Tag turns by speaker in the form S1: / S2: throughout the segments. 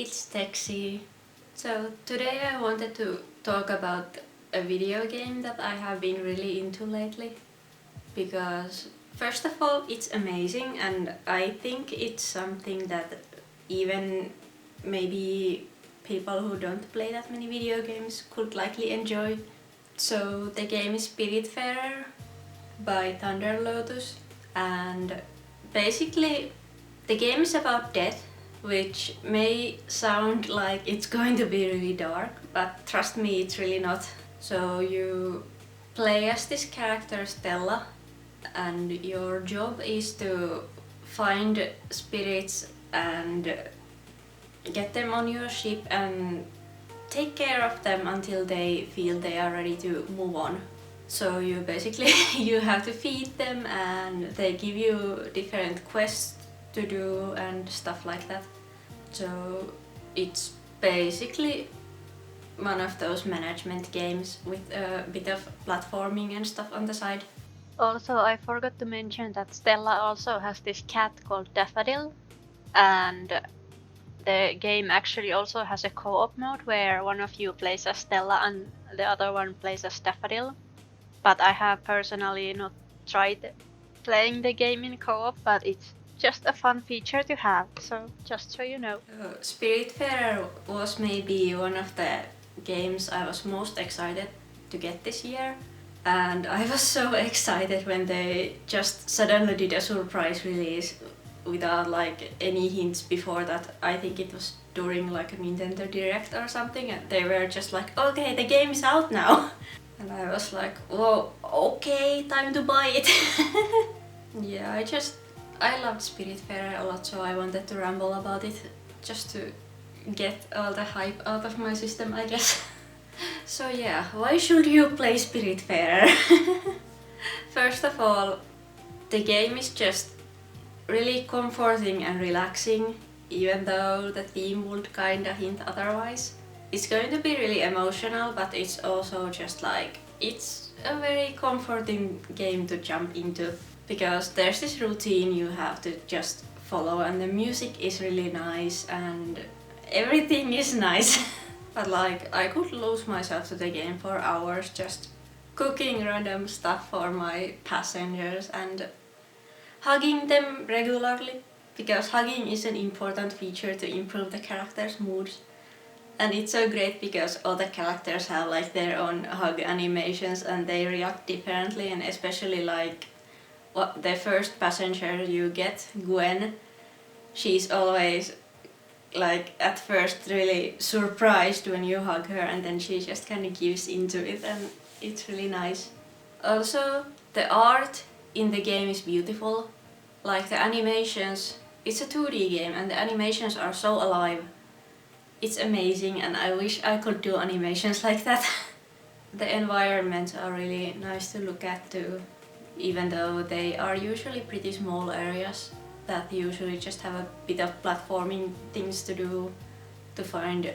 S1: it's Texi. So today I wanted to talk about a video game that I have been really into lately. Because first of all, it's amazing and I think it's something that even maybe people who don't play that many video games could likely enjoy. So the game is Spiritfarer by Thunder Lotus, and basically the game is about death, which may sound like it's going to be really dark, but trust me, it's really not. So you play as this character Stella, and your job is to find spirits and get them on your ship and take care of them until they feel they are ready to move on. So you basically you have to feed them and they give you different quests to do and stuff like that. So it's basically one of those management games with a bit of platforming and stuff on the side.
S2: Also, I forgot to mention that Stella also has this cat called Daffodil, and the game actually also has a co-op mode where one of you plays as Stella and the other one plays as Daffodil. But I have personally not tried playing the game in co-op, but it's just a fun feature to have, so just so you know.
S1: Spiritfarer was maybe one of the games I was most excited to get this year. And I was so excited when they just suddenly did a surprise release without like any hints before that. I think it was during like a Nintendo Direct or something, and they were just like, okay, the game is out now. And I was like, whoa, okay, time to buy it. Yeah, I loved Spiritfarer a lot, so I wanted to ramble about it just to get all the hype out of my system, I guess. So yeah, why should you play Spiritfarer? First of all, the game is just really comforting and relaxing, even though the theme would kinda hint otherwise. It's going to be really emotional, but it's also just like, it's a very comforting game to jump into, because there's this routine you have to just follow and the music is really nice and everything is nice. But like, I could lose myself to the game for hours just cooking random stuff for my passengers and hugging them regularly, because hugging is an important feature to improve the characters' moods. And it's so great because all the characters have like their own hug animations and they react differently, and especially like what the first passenger you get, Gwen, she's always like at first really surprised when you hug her, and then she just kind of gives into it, and it's really nice. Also, the art in the game is beautiful. Like the animations, it's a 2D game and the animations are so alive. It's amazing and I wish I could do animations like that. The environments are really nice to look at too, even though they are usually pretty small areas that usually just have a bit of platforming things to do to find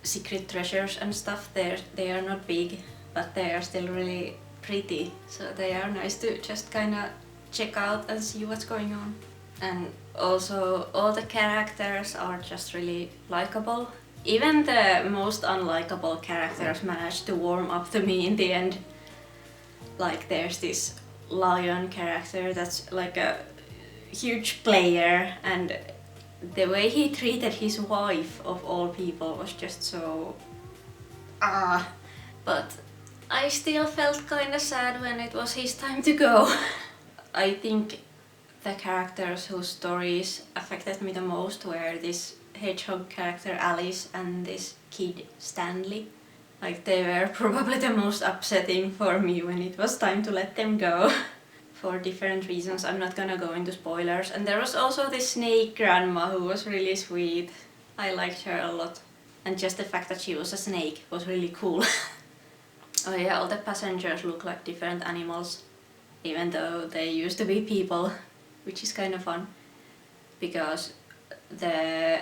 S1: secret treasures and stuff. They are not big, but they are still really pretty, so they are nice to just kinda check out and see what's going on. And also all the characters are just really likable. Even the most unlikable characters manage to warm up to me in the end. Like there's this lion character that's like a huge player, and the way he treated his wife of all people was just so but I still felt kinda sad when it was his time to go. I think the characters whose stories affected me the most were this hedgehog character Alice and this kid Stanley. Like they were probably the most upsetting for me when it was time to let them go. For different reasons, I'm not gonna go into spoilers. And there was also this snake grandma who was really sweet. I liked her a lot. And just the fact that she was a snake was really cool. Oh yeah, all the passengers look like different animals, even though they used to be people, which is kind of fun. Because the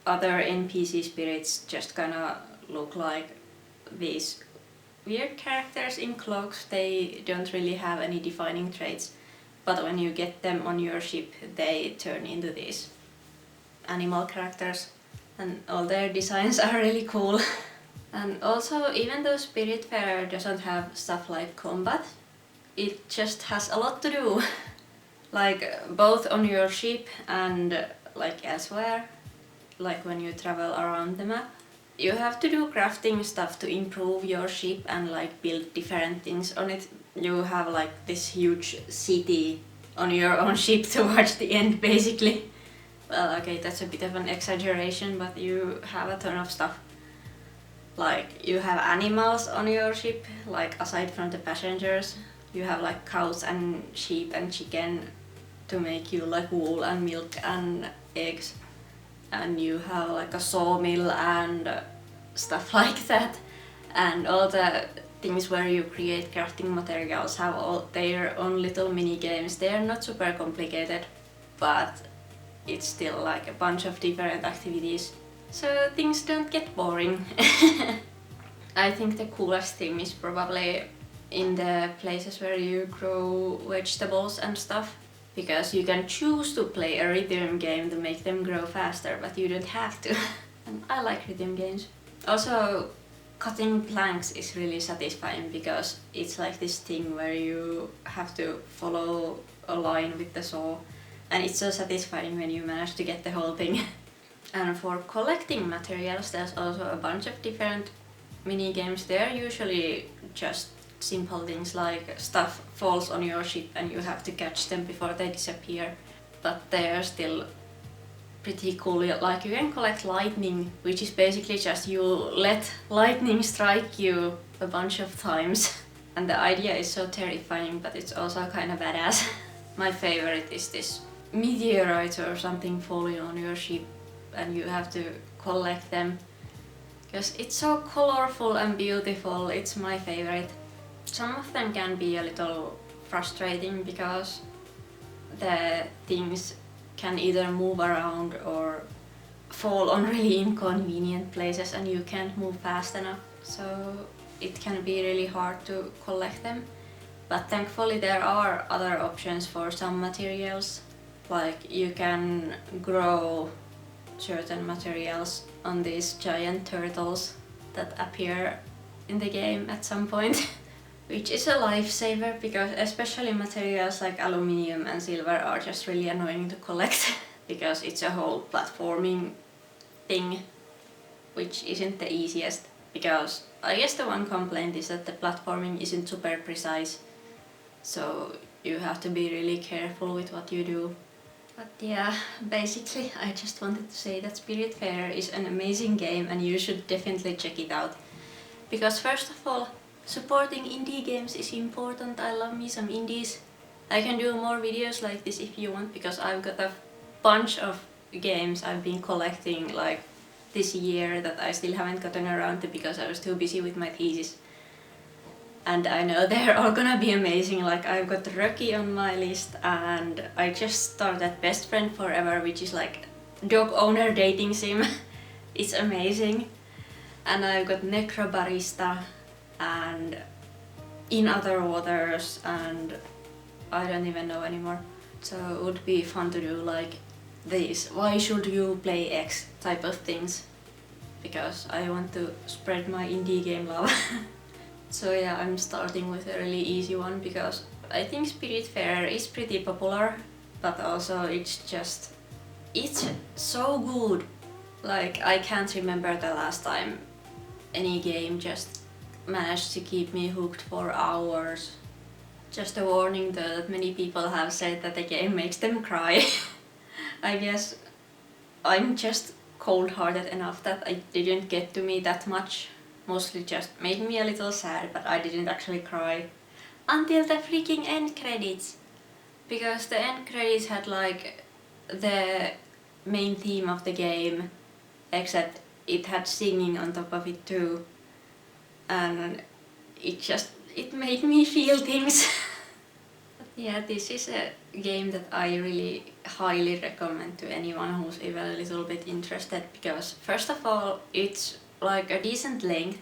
S1: other NPC spirits just kinda look like these weird characters in cloaks. They don't really have any defining traits, but when you get them on your ship they turn into these animal characters. and all their designs are really cool. And also, even though Spiritfarer doesn't have stuff like combat, it just has a lot to do. Like both on your ship and like elsewhere, like when you travel around the map. You have to do crafting stuff to improve your ship and like build different things on it. You have like this huge city on your own ship towards the end basically. Well, okay, that's a bit of an exaggeration, but you have a ton of stuff. Like you have animals on your ship, like aside from the passengers. You have like cows and sheep and chicken to make you like wool and milk and eggs. And you have like a sawmill and stuff like that. And all the things where you create crafting materials have all their own little mini games. They are not super complicated, but it's still like a bunch of different activities, so things don't get boring. I think the coolest thing is probably in the places where you grow vegetables and stuff, because you can choose to play a rhythm game to make them grow faster, but you don't have to. And I like rhythm games. Also, cutting planks is really satisfying because it's like this thing where you have to follow a line with the saw, and it's so satisfying when you manage to get the whole thing. And for collecting materials, there's also a bunch of different mini games. They're usually just simple things like stuff falls on your ship and you have to catch them before they disappear. But they're still pretty cool. Like you can collect lightning, which is basically just you let lightning strike you a bunch of times. And the idea is so terrifying, but it's also kind of badass. My favorite is this meteorite or something falling on your ship and you have to collect them. Because it's so colorful and beautiful, it's my favorite. Some of them can be a little frustrating because the things can either move around or fall on really inconvenient places and you can't move fast enough, so it can be really hard to collect them. But thankfully there are other options for some materials, like you can grow certain materials on these giant turtles that appear in the game at some point. Which is a lifesaver, because especially materials like aluminium and silver are just really annoying to collect because it's a whole platforming thing, which isn't the easiest, because I guess the one complaint is that the platforming isn't super precise, so you have to be really careful with what you do. But yeah, basically I just wanted to say that Spiritfarer is an amazing game and you should definitely check it out. Because first of all, supporting indie games is important. I love me some indies. I can do more videos like this if you want, because I've got a bunch of games I've been collecting like this year that I still haven't gotten around to because I was too busy with my thesis. And I know they're all gonna be amazing. Like I've got Rocky on my list, and I just started Best Friend Forever, which is like dog owner dating sim. It's amazing. And I've got Necrobarista and In Other Waters, and I don't even know anymore. So it would be fun to do like these why should you play X type of things, because I want to spread my indie game love. So yeah, I'm starting with a really easy one because I think Spiritfarer is pretty popular, but also it's so good. Like I can't remember the last time any game just managed to keep me hooked for hours. Just a warning though, that many people have said that the game makes them cry. I guess I'm just cold-hearted enough that it didn't get to me that much. Mostly just made me a little sad, but I didn't actually cry. Until the freaking end credits! Because the end credits had like the main theme of the game, except it had singing on top of it too. And it made me feel things. But yeah, this is a game that I really highly recommend to anyone who's even a little bit interested, because first of all, it's like a decent length.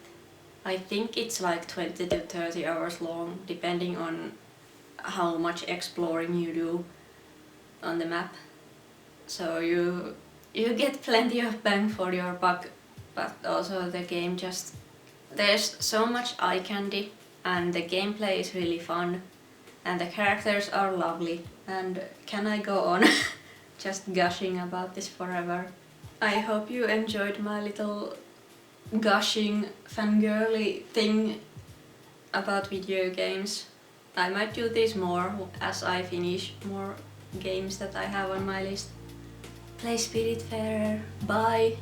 S1: I think it's like 20 to 30 hours long, depending on how much exploring you do on the map. So you you get plenty of bang for your buck, but also the game just... There's so much eye candy and the gameplay is really fun and the characters are lovely. And can I go on just gushing about this forever? I hope you enjoyed my little gushing fangirly thing about video games. I might do this more as I finish more games that I have on my list. Play Spiritfarer. Bye!